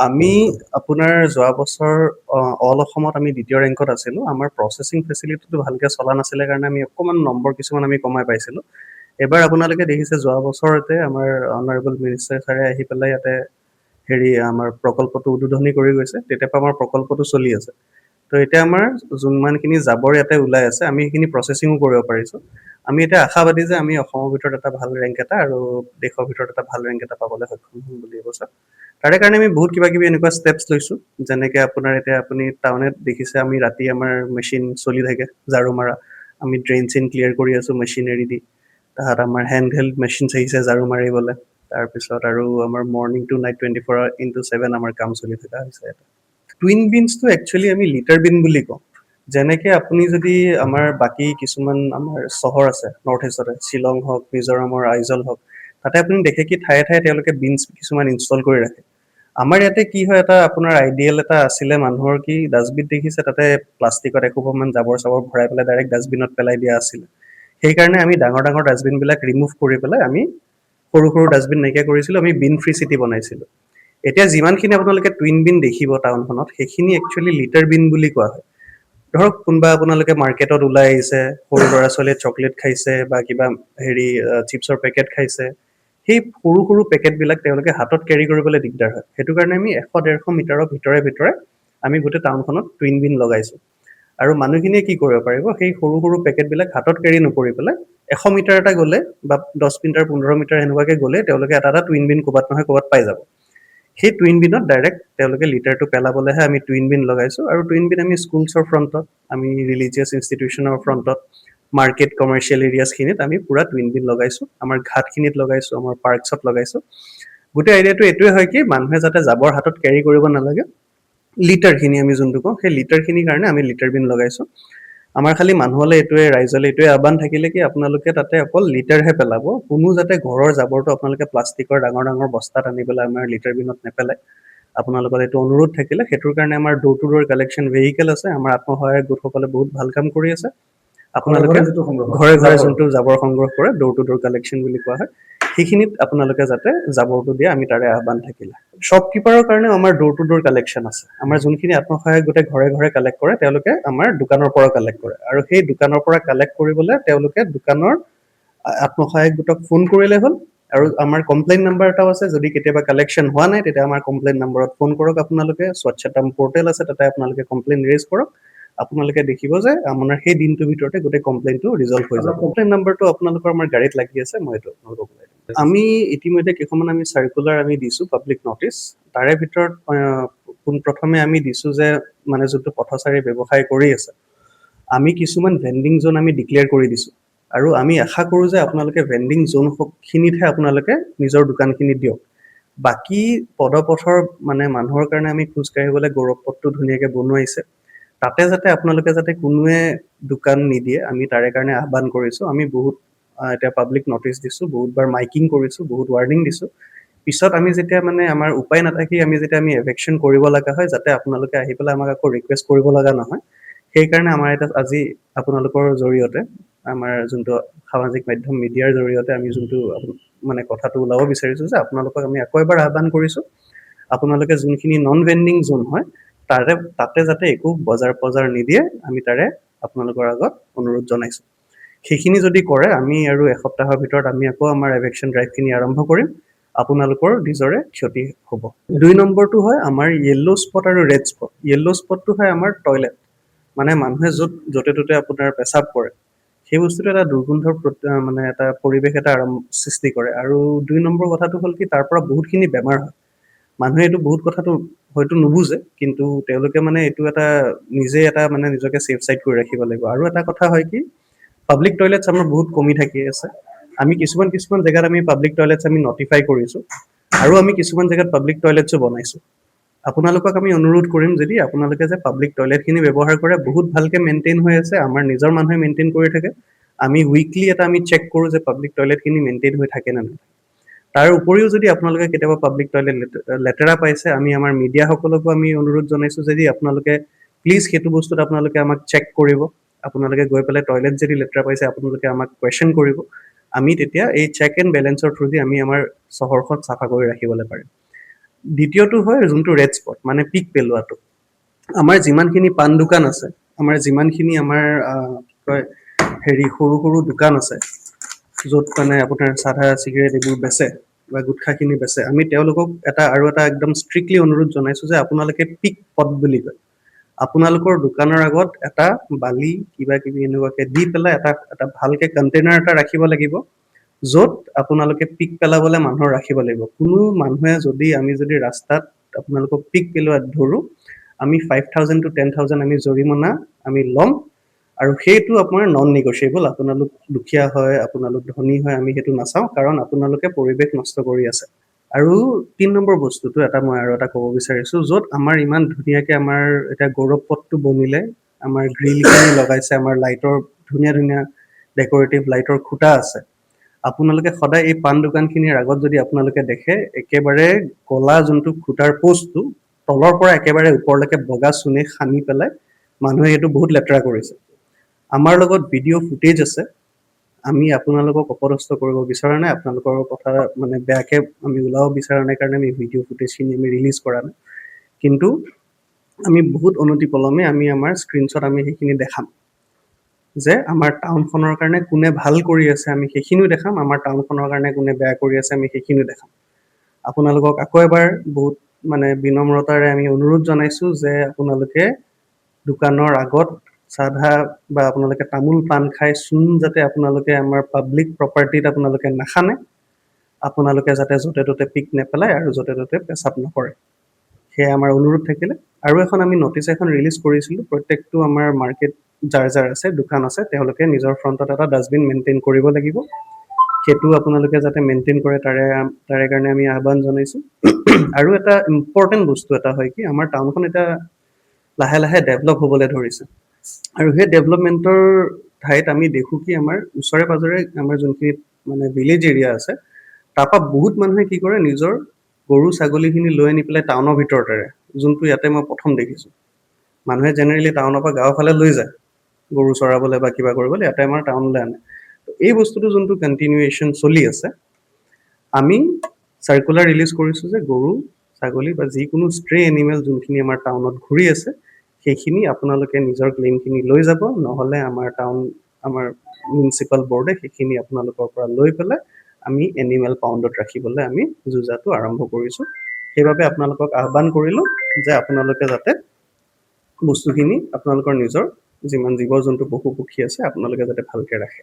আমি আপোনাৰ যোৱা বছৰ অল অসমত আমি দ্বিতীয় ৰেংকত আছিলোঁ। আমাৰ প্ৰচেছিং ফেচিলিটিটো ভালকে চলা নাছিলে কাৰণে আমি অকণমান নম্বৰ কিছুমান আমি কমাই পাইছিলোঁ। এইবাৰ আপোনালোকে দেখিছে যোৱা বছৰতে আমাৰ অনাৰেবল মিনিষ্টাৰ ছাৰে আহি পেলাই ইয়াতে আমাৰ প্ৰকল্পটো উদ্বোধনী কৰি গৈছে। তেতিয়াৰ পৰা আমাৰ প্ৰকল্পটো চলি আছে। তো এতিয়া আমাৰ যোনমানখিনি জাবৰ ইয়াতে ওলাই আছে, আমি সেইখিনি প্ৰচেছিঙো কৰিব পাৰিছোঁ। আমি এতিয়া আশাবাদী যে আমি অসমৰ ভিতৰত এটা ভাল ৰেংক এটা আৰু দেশৰ ভিতৰত এটা ভাল ৰেংক এটা পাবলৈ সক্ষম হ'ম বুলি এইবছৰ। তাৰে কাৰণে আমি বহুত কিবা কিবি এনেকুৱা ষ্টেপছ লৈছোঁ। যেনেকে আপোনাৰ এতিয়া আপুনি টাউনত দেখিছে আমি ৰাতি আমাৰ মেচিন চলি থাকে ঝাৰু মাৰা। আমি ড্ৰেইন চেইন ক্লিয়াৰ কৰি আছোঁ মেচিনেৰী দি। তাত আমাৰ হেল্ড মেচিনছ আহিছে ঝাৰু মাৰিবলৈ। তাৰপিছত আৰু আমাৰ মৰ্ণিং টু নাইট 24/7 আমাৰ কাম চলি থকা হৈছে। টুইন বিনছটো একচুৱেলি আমি লিটাৰ বিন বুলি কওঁ। যেনেকে আপুনি যদি আমাৰ বাকী কিছুমান আমাৰ চহৰ আছে নৰ্থ ইষ্টতে, শ্বিলং হওক, মিজোৰামৰ আইজল হওক, তাতে আপুনি দেখে কি ঠায়ে ঠায়ে তেওঁলোকে বিনছ কিছুমান ইনষ্টল কৰি ৰাখে। আমাৰ ইয়াতে কি হয়, এটা আপোনাৰ আইডিয়েল এটা আছিলে মানুহৰ, কি ডাষ্টবিন দেখিছে তাতে প্লাষ্টিকত এসোপামান জাবৰ চাবৰ ভৰাই পেলাই ডাইৰেক্ট ডাষ্টবিনত পেলাই দিয়া আছিলে। সেইকাৰণে আমি ডাঙৰ ডাঙৰ ডাষ্টবিনবিলাক ৰিমুভ কৰি পেলাই আমি সৰু সৰু ডাষ্টবিন নাইকিয়া কৰিছিলোঁ, আমি বিন ফ্ৰী চিটি বনাইছিলোঁ। এতিয়া যিমানখিনি আপোনালোকে টুইন বিন দেখিব টাউনখনত, সেইখিনি একচুৱেলি লিটাৰ বিন বুলি কোৱা হয়। ধৰক কোনোবা আপোনালোকে মাৰ্কেটত ওলাই আহিছে, সৰু ল'ৰা ছোৱালীয়ে চকলেট খাইছে বা কিবা চিপছৰ পেকেট খাইছে, সেই সৰু সৰু পেকেটবিলাক তেওঁলোকে হাতত কেৰি কৰিবলৈ দিগদাৰ হয়। সেইটো কাৰণে আমি 100-150 মিটাৰৰ ভিতৰে ভিতৰে আমি গোটেই টাউনখনত টুইন বিন লগাইছোঁ। আৰু মানুহখিনিয়ে কি কৰিব পাৰিব, সেই সৰু সৰু পেকেটবিলাক হাতত কেৰি নকৰি পেলাই 100 মিটাৰ এটা গ'লে বা 10 মিটাৰ 15 মিটাৰ এনেকুৱাকে গ'লে তেওঁলোকে এটা এটা টুইন বিন ক'ৰবাত নহয় ক'ৰবাত পাই যাব। সেই টুইন বিনত ডাইৰেক্ট তেওঁলোকে লিটাৰটো পেলাবলৈহে আমি টুইন বিন লগাইছোঁ। আৰু টুইন বিন আমি স্কুলছৰ ফ্ৰণ্টত, আমি ৰিলিজিয়াছ ইনষ্টিটিউশ্যনৰ ফ্ৰণ্টত, মাৰ্কেট কমাৰ্চিয়েল এৰিয়াছখিনিত আমি পুৰা টুইন বিন লগাইছোঁ। আমাৰ ঘাটখিনিত লগাইছোঁ, আমাৰ পাৰ্কছত লগাইছোঁ। গোটেই আইডিয়াটো এইটোৱে হয় কি মানুহে যাতে জাবৰ হাতত কেৰি কৰিব নালাগে, লিটাৰখিনি আমি যোনটো কওঁ, সেই লিটাৰখিনিৰ কাৰণে আমি লিটাৰ বিন লগাইছোঁ। আমাৰ খালি মানুহলৈ এইটোৱে, ৰাইজলৈ এইটোৱে আহ্বান থাকিলে কি আপোনালোকে তাতে অকল লিটাৰহে পেলাব, কোনো যাতে ঘৰৰ জাবৰটো আপোনালোকে প্লাষ্টিকৰ ডাঙৰ ডাঙৰ বস্তাত আনি পেলাই আমাৰ লিটাৰ বিনত নেপেলায়। আপোনালোকৰ এইটো অনুৰোধ থাকিলে। সেইটোৰ কাৰণে আমাৰ door to door collection vehicle আছে। আমাৰ আত্মসহায়ক গোটসকলে বহুত ভাল কাম কৰি আছে। আপোনালোকে ঘৰে ঘৰে যোনটো জাবৰ সংগ্ৰহ কৰে, ডোৰ টু ডোৰ কালেকশ্যন বুলি কোৱা হয়, সেইখিনিত আপোনালোকে যাতে জাবৰটো দিয়ে, আমি তাৰে আহ্বান থাকিলে। শ্বপকিপাৰৰ কাৰণেও আমাৰ ডোৰ টু ডোৰ কালেকশ্যন আছে। আমাৰ যোনখিনি আত্মসহায়ক গোটে ঘৰে ঘৰে কালেক্ট কৰে, তেওঁলোকে আমাৰ দোকানৰ পৰা কালেক্ট কৰে। আৰু সেই দোকানৰ পৰা কালেক্ট কৰিবলৈ তেওঁলোকে দোকানৰ আত্মসহায়ক গোটক ফোন কৰিলে হ'ল। আৰু আমাৰ কমপ্লেইন নাম্বাৰ এটাও আছে, যদি কেতিয়াবা কালেকশ্যন হোৱা নাই তেতিয়া আমাৰ কমপ্লেইন নাম্বাৰত ফোন কৰক। আপোনালোকে স্বচ্ছতাম পৰ্টেল আছে, তাতে আপোনালোকে কমপ্লেইন ৰেজ কৰক। আপোনালোকে দেখিব যে আপোনাৰ সেই দিনটোৰ ভিতৰতে গোটেই কমপ্লেইনটো ৰিজল্ভ হৈ যাব। কমপ্লেইন নাম্বাৰটো আপোনালোকৰ আমাৰ গাড়ীত লাগি আছে, মই এইটো আপোনালোকক ওলাই দিম। আমি ইতিমধ্যে কেইখনমান আমি চাৰ্কুলাৰ আমি দিছোঁ, পাব্লিক নটিচ। তাৰে ভিতৰত পোনপ্ৰথমে আমি দিছোঁ যে মানে যোনটো পথচাৰী ব্যৱসায় কৰি আছে, আমি কিছুমান ভেণ্ডিং জ'ন আমি ডিক্লেয়াৰ কৰি দিছোঁ। আৰু আমি আশা কৰোঁ যে আপোনালোকে ভেণ্ডিং জ'নখিনিতহে আপোনালোকে নিজৰ দোকানখিনি দিয়ক। বাকী পদপথৰ মানে মানুহৰ কাৰণে আমি খোজকাঢ়িবলৈ গৌৰৱ পথটো ধুনীয়াকৈ বনোৱাইছে। তাতে যাতে আপোনালোকে যাতে কোনোৱে দোকান নিদিয়ে, আমি তাৰে কাৰণে আহ্বান কৰিছোঁ। আমি বহুত এতিয়া পাব্লিক নটিচ দিছোঁ, বহুতবাৰ মাইকিং কৰিছোঁ, বহুত ৱাৰ্ণিং দিছোঁ। পিছত আমি যেতিয়া মানে আমাৰ উপায় নাথাকি আমি যেতিয়া আমি এভেকশ্যন কৰিব লগা হয়, যাতে আপোনালোকে আহি পেলাই আমাক আকৌ ৰিকুৱেষ্ট কৰিব লগা নহয়। সেইকাৰণে আমাৰ এতিয়া আজি আপোনালোকৰ জৰিয়তে, আমাৰ যোনটো সামাজিক মাধ্যম মিডিয়াৰ জৰিয়তে আমি যোনটো মানে কথাটো ওলাব বিচাৰিছোঁ যে আপোনালোকক আমি আকৌ এবাৰ আহ্বান কৰিছোঁ, আপোনালোকে যোনখিনি নন ভেণ্ডিং জ'ন হয় তাতে যাতে একো বজাৰ নিদিয়ে, আমি তাৰে আপোনালোকৰ আগত অনুৰোধ জনাইছোঁ। সেইখিনি যদি কৰে, আমি আৰু এসপ্তাহৰ ভিতৰত আমি আকৌ আমাৰ এভেকশ্যন ড্ৰাইভখিনি আৰম্ভ কৰিম। আপোনালোকৰ নিজৰে ক্ষতি হ'ব। 2 নম্বৰটো হয় আমাৰ য়েল্ল' স্পট আৰু ৰেড স্পট। য়েল্ল' স্পটটো হয় আমাৰ টয়লেট, মানে মানুহে য'তে ত'তে আপোনাৰ পেচাব কৰে, সেই বস্তুটো এটা দুৰ্গন্ধৰ মানে এটা পৰিৱেশ এটা সৃষ্টি কৰে। আৰু 2 নম্বৰ কথাটো হ'ল কি তাৰ পৰা বহুতখিনি বেমাৰ হয়। মানুহে এইটো বহুত কথাটো হয়তো নুবুজে, কিন্তু তেওঁলোকে মানে এইটো এটা নিজে এটা মানে নিজকে ছেফ চাইড কৰি ৰাখিব লাগিব। আৰু এটা কথা হয় কি, পাব্লিক টয়লেটছ আমাৰ বহুত কমি থাকি আছে। আমি কিছুমান জেগাত আমি পাব্লিক টয়লেটছ আমি নটিফাই কৰিছোঁ, আৰু আমি কিছুমান জেগাত পাব্লিক টয়লেটছো বনাইছোঁ। আপোনালোকক আমি অনুৰোধ কৰিম, যদি আপোনালোকে যে পাব্লিক টয়লেটখিনি ব্যৱহাৰ কৰে, বহুত ভালকৈ মেইনটেইন হৈ আছে, আমাৰ নিজৰ মানুহে মেইনটেইন কৰি থাকে। আমি উইকলি এটা আমি চেক কৰোঁ যে পাব্লিক টয়লেটখিনি মেইনটেইন হৈ থাকে নে নাই। তাৰ উপৰিও যদি আপোনালোকে কেতিয়াবা পাব্লিক টয়লেট লেতেৰা পাইছে, আমি আমাৰ মিডিয়াসকলকো আমি অনুৰোধ জনাইছোঁ, যদি আপোনালোকে প্লিজ সেইটো বস্তুত আপোনালোকে আমাক চেক কৰিব। আপোনালোকে গৈ পেলাই টয়লেট যদি লেতেৰা পাইছে, আপোনালোকে আমাক কুৱেশ্যন কৰিব। আমি তেতিয়া এই চেক এণ্ড বেলেঞ্চৰ থ্ৰু দি আমি আমাৰ চহৰখন চাফা কৰি ৰাখিবলৈ পাৰিম। দ্বিতীয়টো হয় যোনটো ৰেড স্পট মানে পিক পেলোৱাটো। আমাৰ যিমানখিনি পাণ দোকান আছে, আমাৰ যিমানখিনি আমাৰ কি কয় হেৰি সৰু সৰু দোকান আছে য'ত মানে আপোনাৰ চাধা চিগাৰেট এইবোৰ বেচে বা গুটখাখিনি বেচে, আমি তেওঁলোকক আৰু এটা একদম ষ্ট্ৰিক্টলি অনুৰোধ জনাইছো যে আপোনালোকে পিক পট বুলি কয়, আপোনালোকৰ দোকানৰ আগত এটা বালি কিবা কিবি এনেকুৱাকে দি পেলাই এটা ভালকে কণ্টেইনাৰ এটা ৰাখিব লাগিব, য'ত আপোনালোকে পিক পেলাবলৈ মানুহৰ ৰাখিব লাগিব। কোনো মানুহে আমি যদি ৰাস্তাত আপোনালোকক পিক পেলোৱাত ধৰো, আমি 5,000 to 10,000 আমি জৰিমনা আমি ল'ম, আৰু সেইটো আপোনাৰ নন নিগচিয়েবল। আপোনালোক দুখীয়া হয়, আপোনালোক ধনী হয়, আমি সেইটো নাচাওঁ, কাৰণ আপোনালোকে পৰিৱেশ নষ্ট কৰি আছে। আৰু ৩ নম্বৰ বস্তুটো মই আৰু এটা ক'ব বিচাৰিছো, য'ত আমাৰ ইমান ধুনীয়াকে আমাৰ এতিয়া গৌৰৱ পথটো বনিলে, আমাৰ গ্ৰিলখিনি লগাইছে, আমাৰ লাইটৰ ধুনীয়া ধুনীয়া ডেকৰেটিভ লাইটৰ খুঁটা আছে। আপোনালোকে সদায় এই পাণ দোকানখিনিৰ আগত যদি আপোনালোকে দেখে, একেবাৰে কলা যোনটো খুঁটাৰ পোষ্টটো তলৰ পৰা একেবাৰে ওপৰলৈকে বগা চূণে সানি পেলাই মানুহে সেইটো বহুত লেতেৰা কৰিছে। আমাৰ লগত ভিডিঅ' ফুটেজ আছে, আমি আপোনালোকক অপদস্থ কৰিব বিচৰা নাই, আপোনালোকৰ কথা মানে বেয়াকে আমি ওলাব বিচৰা নাই কাৰণে আমি ভিডিঅ' ফুটেজখিনি আমি ৰিলিজ কৰা নাই। কিন্তু আমি বহুত অনতিপলমে আমি আমাৰ স্ক্ৰীনশ্বট আমি সেইখিনি দেখাম, যে আমাৰ টাউনখনৰ কাৰণে কোনে ভাল কৰি আছে আমি সেইখিনিও দেখাম, আমাৰ টাউনখনৰ কাৰণে কোনে বেয়া কৰি আছে আমি সেইখিনিও দেখাম। আপোনালোকক আকৌ এবাৰ বহুত মানে বিনম্ৰতাৰে আমি অনুৰোধ জনাইছো যে আপোনালোকে দোকানৰ আগত চাধা বা আপোনালোকে তামোল পাণ খাই চূণ যাতে আপোনালোকে আমাৰ পাব্লিক প্ৰপাৰ্টিত আপোনালোকে নাখানে, আপোনালোকে যাতে য'তে ত'তে পিক নেপেলায় আৰু য'তে ত'তে পেচাব নকৰে, সেয়া আমাৰ অনুৰোধ থাকিলে। আৰু আমি নটিচ এখন ৰিলিজ কৰিছিলোঁ, প্ৰত্যেকটো আমাৰ মাৰ্কেট যাৰ আছে দোকান আছে, তেওঁলোকে নিজৰ ফ্ৰণ্টত এটা ডাষ্টবিন মেইনটেইন কৰিব লাগিব। সেইটো আপোনালোকে যাতে মেইনটেইন কৰে তাৰে কাৰণে আমি আহ্বান জনাইছোঁ। আৰু এটা ইম্পৰ্টেণ্ট বস্তু এটা হয় কি, আমাৰ টাউনখন এতিয়া লাহে লাহে ডেভেলপ হ'বলৈ ধৰিছে, আৰু সেই ডেভেলপমেণ্টৰ ঠাইত আমি দেখোঁ কি আমাৰ ওচৰে পাজৰে আমাৰ যোনখিনি মানে ভিলেজ এৰিয়া আছে, তাৰপৰা বহুত মানুহে কি কৰে, নিজৰ গৰু ছাগলীখিনি লৈ আনি পেলাই টাউনৰ ভিতৰত এৰে, যোনটো ইয়াতে মই প্ৰথম দেখিছোঁ। মানুহে জেনেৰেলি টাউনৰ পৰা গাঁৱৰ ফালে লৈ যায় গৰু চৰাবলৈ বা কিবা কৰিবলৈ, ইয়াতে আমাৰ টাউনলৈ আনে। এই বস্তুটো যোনটো কণ্টিনিউৱেশ্যন চলি আছে, আমি চাৰ্কুলাৰ ৰিলিজ কৰিছোঁ যে গৰু ছাগলী বা যিকোনো ষ্ট্ৰে এনিমেল যোনখিনি আমাৰ টাউনত ঘূৰি আছে, সেইখিনি আপোনালোকে নিজৰ ক্লেইমখিনি লৈ যাব, নহ'লে আমাৰ মিউনিচিপাল বৰ্ডে সেইখিনি আপোনালোকৰ পৰা লৈ পেলাই আমি এনিমেল পাউণ্ডত ৰাখিবলৈ আমি যুঁজাটো আৰম্ভ কৰিছোঁ। সেইবাবে আপোনালোকক আহ্বান কৰিলোঁ যে আপোনালোকে যাতে বস্তুখিনি আপোনালোকৰ নিজৰ যিমান জীৱ জন্তু পশু পক্ষী আছে আপোনালোকে যাতে ভালকে ৰাখে।